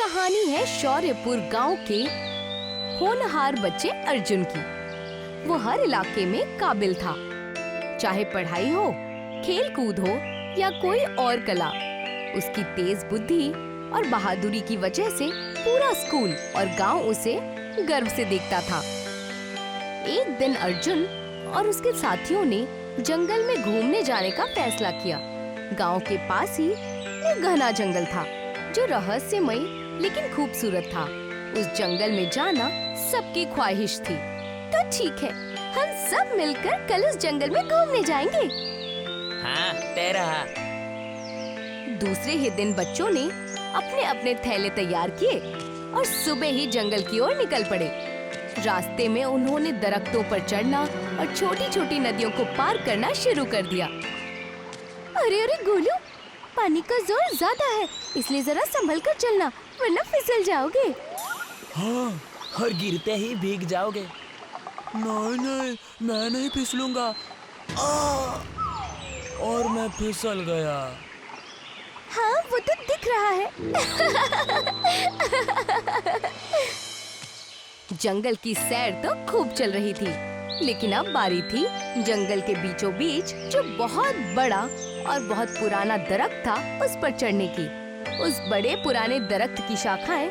कहानी है शौर्यपुर गांव के होनहार बच्चे अर्जुन की। वो हर इलाके में काबिल था, चाहे पढ़ाई हो, खेल कूद हो या कोई और कला। उसकी तेज बुद्धि और बहादुरी की वजह से पूरा स्कूल और गांव उसे गर्व से देखता था। एक दिन अर्जुन और उसके साथियों ने जंगल में घूमने जाने का फैसला किया। गांव के पास ही एक घना जंगल था जो रहस्यमय लेकिन खूबसूरत था। उस जंगल में जाना सबकी ख्वाहिश थी। तो ठीक है, हम सब मिलकर कल उस जंगल में घूमने जाएंगे। हाँ, तेरा। दूसरे ही दिन बच्चों ने अपने अपने थैले तैयार किए और सुबह ही जंगल की ओर निकल पड़े। रास्ते में उन्होंने दरख्तों पर चढ़ना और छोटी छोटी नदियों को पार करना शुरू कर दिया। अरे अरे गोलू, पानी का जोर ज्यादा है, इसलिए जरा संभल कर चलना वरना फिसल जाओगे। हाँ, और गिरते ही भीग जाओगे। नहीं नहीं, मैं नहीं फिसलूंगा। और मैं फिसल गया। हाँ, वो तो दिख रहा है। जंगल की सैर तो खूब चल रही थी, लेकिन अब बारी थी जंगल के बीचों बीच जो बहुत बड़ा और बहुत पुराना दरख्त था उस पर चढ़ने की। उस बड़े पुराने दरख्त की शाखाएं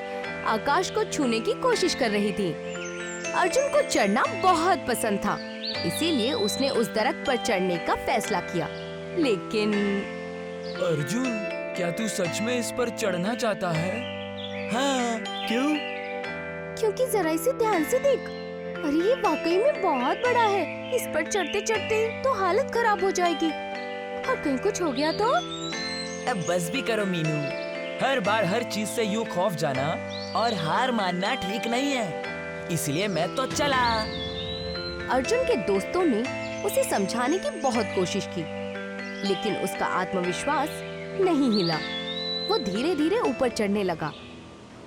आकाश को छूने की कोशिश कर रही थी। अर्जुन को चढ़ना बहुत पसंद था, इसीलिए उसने उस दरख्त पर चढ़ने का फैसला किया। लेकिन अर्जुन, क्या तू सच में इस पर चढ़ना चाहता है? हाँ, क्यों? क्योंकि जरा इसे ध्यान से देख। अरे ये वाकई में बहुत बड़ा है। इस पर चढ़ते चढ़ते तो हालत खराब हो जाएगी और कहीं कुछ हो गया तो। अब बस भी करो मीनू। हर बार हर चीज से यूं खौफ जाना और हार मानना ठीक नहीं है, इसलिए मैं तो चला। अर्जुन के दोस्तों ने उसे समझाने की बहुत कोशिश की, लेकिन उसका आत्मविश्वास नहीं हिला। वो धीरे धीरे ऊपर चढ़ने लगा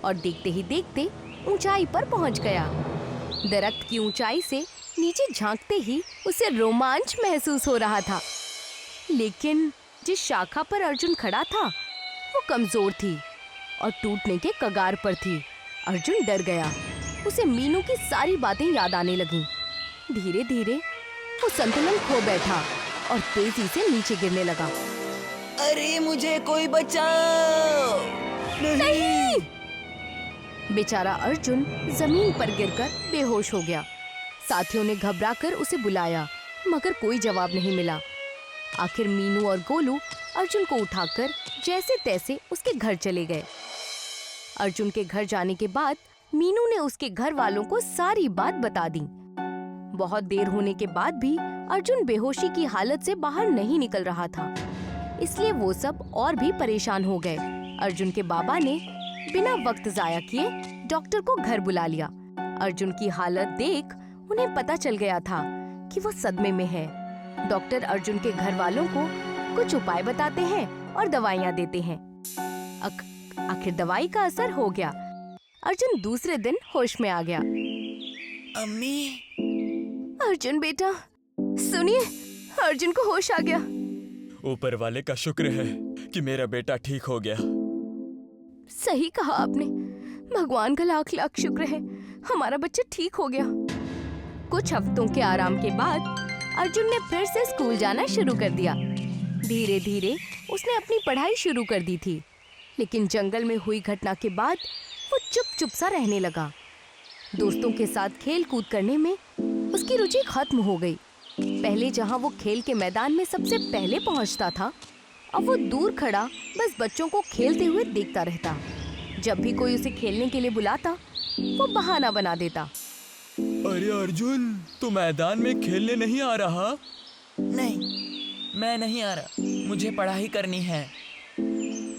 और देखते ही देखते ऊंचाई पर पहुंच गया। दरख्त की ऊंचाई से नीचे झांकते ही उसे रोमांच महसूस हो रहा था, लेकिन जिस शाखा पर अर्जुन खड़ा था वो कमजोर थी और टूटने के कगार पर थी। अर्जुन डर गया। उसे मीनू की सारी बातें याद आने लगीं। धीरे धीरे वो संतुलन खो बैठा और तेजी से नीचे गिरने लगा। अरे मुझे कोई बचाओ! नहीं! बेचारा अर्जुन जमीन पर गिरकर बेहोश हो गया। साथियों ने घबराकर उसे बुलाया, मगर कोई जवाब नहीं मिला। आखिर मीनू और गोलू अर्जुन को उठाकर जैसे तैसे उसके घर चले गए। अर्जुन के घर जाने के बाद मीनू ने उसके घर वालों को सारी बात बता दी। बहुत देर होने के बाद भी अर्जुन बेहोशी की हालत से बाहर नहीं निकल रहा था, इसलिए वो सब और भी परेशान हो गए। अर्जुन के बाबा ने बिना वक्त जाया किए डॉक्टर को घर बुला लिया। अर्जुन की हालत देख उन्हें पता चल गया था कि वो सदमे में है। डॉक्टर अर्जुन के घर वालों को कुछ उपाय बताते हैं और दवाइयाँ देते हैं। आखिर दवाई का असर हो गया। अर्जुन दूसरे दिन होश में आ गया। अम्मी। अर्जुन बेटा, सुनिए, अर्जुन को होश आ गया। ऊपर वाले का शुक्र है कि मेरा बेटा ठीक हो गया। सही कहा आपने, भगवान का लाख लाख शुक्र है, हमारा बच्चा ठीक हो गया। कुछ हफ्तों के आराम के बाद अर्जुन ने फिर से स्कूल जाना शुरू कर दिया। धीरे धीरे उसने अपनी पढ़ाई शुरू कर दी थी, लेकिन जंगल में हुई घटना के बाद वो चुप सा रहने लगा। दोस्तों के साथ खेल कूद करने में उसकी रुचि खत्म हो गई। पहले जहाँ वो खेल के मैदान में सबसे पहले पहुँचता था, अब वो दूर खड़ा बस बच्चों को खेलते हुए देखता रहता। जब भी कोई उसे खेलने के लिए बुलाता, वो बहाना बना देता। अरे अर्जुन, तू मैदान में खेलने नहीं आ रहा? नहीं, मैं नहीं आ रहा, मुझे पढ़ाई करनी है।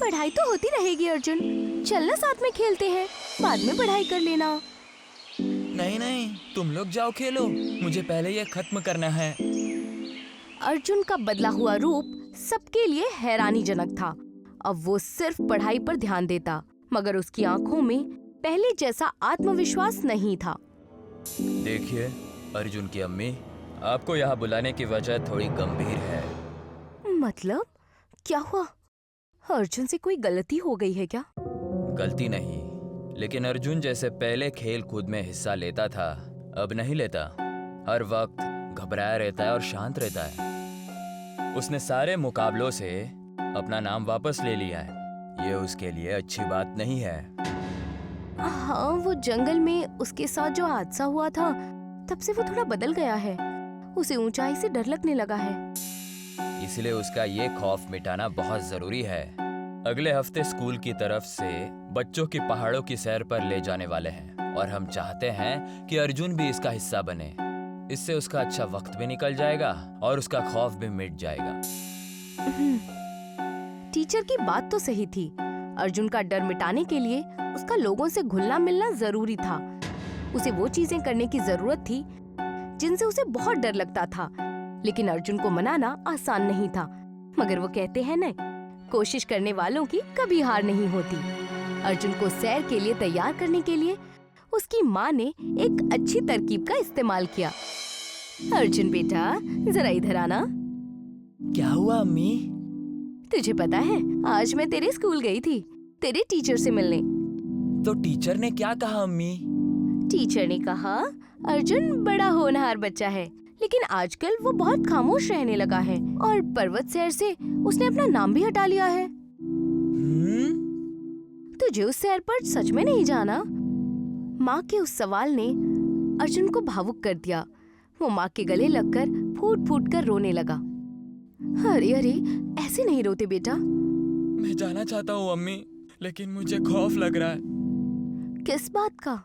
पढ़ाई तो होती रहेगी अर्जुन, चलना साथ में खेलते हैं, बाद में पढ़ाई कर लेना। नहीं नहीं, तुम लोग जाओ खेलो, मुझे पहले ये खत्म करना है। अर्जुन का बदला हुआ रूप सबके लिए हैरानीजनक था। अब वो सिर्फ पढ़ाई पर ध्यान देता, मगर उसकी आंखों में पहले जैसा आत्मविश्वास नहीं था। देखिए अर्जुन की अम्मी, आपको यहाँ बुलाने की वजह थोड़ी गंभीर है। मतलब क्या हुआ? अर्जुन से कोई गलती हो गई है क्या? गलती नहीं, लेकिन अर्जुन जैसे पहले खेल कूद में हिस्सा लेता था, अब नहीं लेता। हर वक्त घबराया रहता है और शांत रहता है। उसने सारे मुकाबलों से अपना नाम वापस ले लिया है। ये उसके लिए अच्छी बात नहीं है। हाँ, वो जंगल में उसके साथ जो हादसा हुआ था, तब से वो थोड़ा बदल गया है। उसे ऊंचाई से डर लगने लगा है। इसलिए उसका ये खौफ मिटाना बहुत जरूरी है। अगले हफ्ते स्कूल की तरफ से बच्चों की पहाड़ों की सैर पर ले जाने वाले हैं और हम चाहते हैं कि अर्जुन भी इसका हिस्सा बने। इससे उसका अच्छा वक्त भी निकल जाएगा और उसका खौफ भी मिट जाएगा। टीचर की बात तो सही थी। अर्जुन का डर मिटाने के लिए उसका लोगों से घुलना मिलना जरूरी था। उसे वो चीजें करने की जरूरत थी जिनसे उसे बहुत डर लगता था। लेकिन अर्जुन को मनाना आसान नहीं था। मगर वो कहते हैं न, कोशिश करने वालों की कभी हार नहीं होती। अर्जुन को सैर के लिए तैयार करने के लिए उसकी माँ ने एक अच्छी तरकीब का इस्तेमाल किया। अर्जुन बेटा, जरा इधर आना। क्या हुआ अम्मी? तुझे पता है, आज मैं तेरे स्कूल गई थी तेरे टीचर से मिलने। तो टीचर ने क्या कहा अम्मी? टीचर ने कहा, अर्जुन बड़ा होनहार बच्चा है, लेकिन आजकल वो बहुत खामोश रहने लगा है और पर्वत सैर से उसने अपना नाम भी हटा लिया है। तुझे उस सैर पर सच में नहीं जाना? माँ के उस सवाल ने अर्जुन को भावुक कर दिया। वो माँ के गले लगकर फूट फूट कर रोने लगा। अरे अरे, ऐसे नहीं रोते बेटा। मैं जाना चाहता हूँ अम्मी, लेकिन मुझे खौफ लग रहा है किस बात का?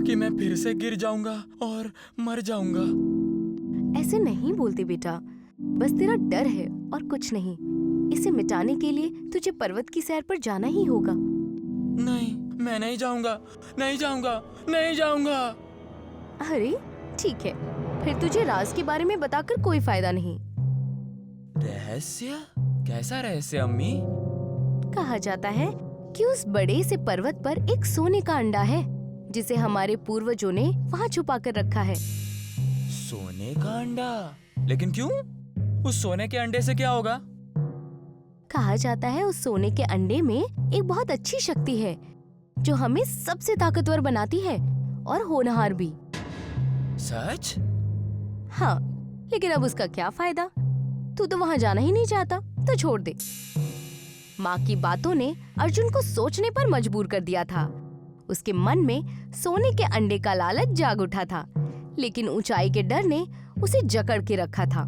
कि मैं फिर से गिर जाऊंगा और मर जाऊंगा। ऐसे नहीं बोलते बेटा, बस तेरा डर है और कुछ नहीं। इसे मिटाने के लिए तुझे पर्वत की सैर पर जाना ही होगा। नहीं, मैं नहीं जाऊंगा, नहीं जाऊंगा, नहीं जाऊंगा। अरे ठीक है, फिर तुझे राज के बारे में बताकर कोई फायदा नहीं। रहस्य? कैसा रहस्य अम्मी? कहा जाता है कि उस बड़े से पर्वत पर एक सोने का अंडा है, जिसे हमारे पूर्वजों ने वहाँ छुपा कर रखा है। सोने का अंडा? लेकिन क्यों? उस सोने के अंडे से क्या होगा? कहा जाता है उस सोने के अंडे में एक बहुत अच्छी शक्ति है, जो हमें सबसे ताकतवर बनाती है और होनहार भी। सच? हाँ, लेकिन अब उसका क्या फायदा? तू तो वहाँ जाना ही नहीं चाहता, तो छोड़ दे। माँ की बातों ने अर्जुन को सोचने पर मजबूर कर दिया था। उसके मन में सोने के अंडे का लालच जाग उठा था, लेकिन ऊंचाई के डर ने उसे जकड़ के रखा था।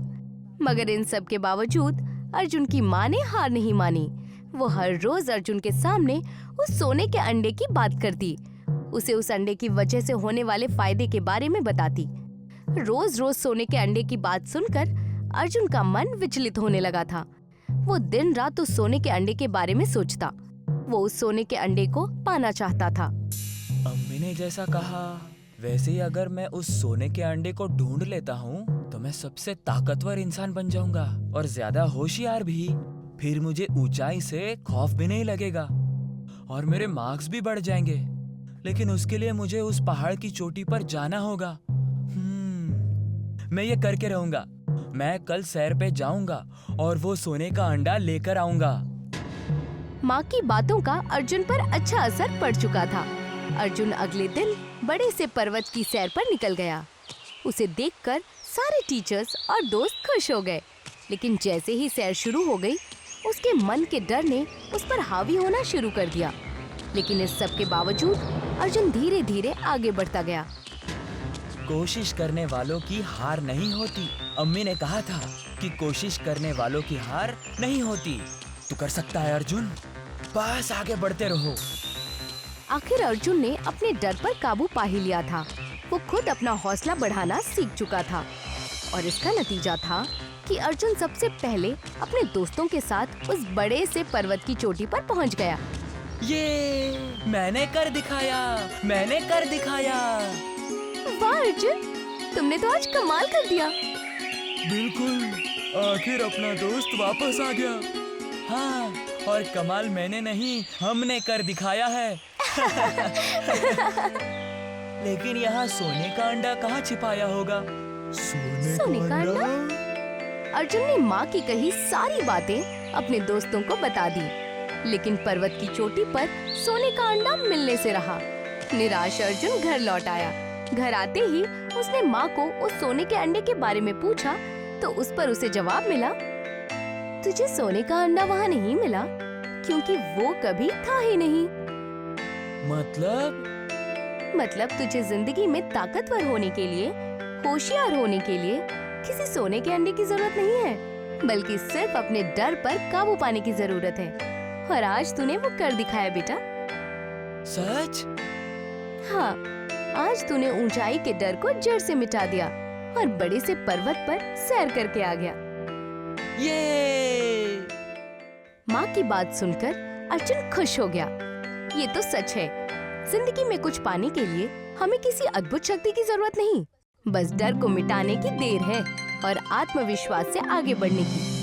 मगर इन सब के बावजूद अर्जुन की माँ ने हार नहीं मानी। वो हर रोज अर्जुन के सामने उस सोने के अंडे की बात करती, उसे उस अंडे की वजह से होने वाले फायदे के बारे में बताती। रोज रोज सोने के अंडे की बात सुनकर अर्जुन का मन विचलित होने लगा था। वो दिन रात उस सोने के अंडे के बारे में सोचता। वो उस सोने के अंडे को पाना चाहता था। अम्मी ने जैसा कहा वैसे ही अगर मैं उस सोने के अंडे को ढूंढ लेता हूँ तो मैं सबसे ताकतवर इंसान बन जाऊंगा और ज्यादा होशियार भी। फिर मुझे ऊंचाई से खौफ भी नहीं लगेगा और मेरे मार्क्स भी बढ़ जाएंगे। लेकिन उसके लिए मुझे उस पहाड़ की चोटी पर जाना होगा। मैं ये करके रहूंगा। मैं कल सैर पे जाऊंगा और वो सोने का अंडा लेकर आऊंगा। माँ की बातों का अर्जुन पर अच्छा असर पड़ चुका था। अर्जुन अगले दिन बड़े से पर्वत की सैर पर निकल गया। उसे देखकर सारे टीचर्स और दोस्त खुश हो गए। लेकिन जैसे ही सैर शुरू हो गई, उसके मन के डर ने उस पर हावी होना शुरू कर दिया। लेकिन इस सब के बावजूद अर्जुन धीरे धीरे आगे बढ़ता गया। कोशिश करने वालों की हार नहीं होती। अम्मी ने कहा था कि कोशिश करने वालों की हार नहीं होती। तू कर सकता है अर्जुन, बस आगे बढ़ते रहो। आखिर अर्जुन ने अपने डर पर काबू पा ही लिया था। वो खुद अपना हौसला बढ़ाना सीख चुका था और इसका नतीजा था कि अर्जुन सबसे पहले अपने दोस्तों के साथ उस बड़े से पर्वत की चोटी पर पहुंच गया। ये मैंने कर दिखाया, मैंने कर दिखाया। वाह अर्जुन, तुमने तो आज कमाल कर दिया। बिल्कुल, आखिर अपना दोस्त वापस आ गया। हाँ, और कमाल मैंने नहीं, हमने कर दिखाया है। लेकिन यहाँ सोने का अंडा कहाँ छिपाया होगा? सोने का अंडा? अर्जुन ने माँ की कही सारी बातें अपने दोस्तों को बता दी। लेकिन पर्वत की चोटी पर सोने का अंडा मिलने से रहा। निराश अर्जुन घर लौट आया। घर आते ही उसने माँ को उस सोने के अंडे के बारे में पूछा तो उस पर उसे जवाब मिला, तुझे सोने का अंडा वहाँ नहीं मिला क्योंकि वो कभी था ही नहीं। मतलब तुझे जिंदगी में ताकतवर होने के लिए, होशियार होने के लिए किसी सोने के अंडे की जरूरत नहीं है, बल्कि सिर्फ अपने डर पर काबू पाने की जरूरत है। और आज तूने वो कर दिखाया बेटा। सच? हाँ, आज तूने ऊंचाई के डर को जड़ से मिटा दिया और बड़े से पर्वत पर सैर करके आ गया। ये! माँ की बात सुनकर अर्जुन खुश हो गया। ये तो सच है, जिंदगी में कुछ पाने के लिए हमें किसी अद्भुत शक्ति की जरूरत नहीं, बस डर को मिटाने की देर है और आत्मविश्वास से आगे बढ़ने की।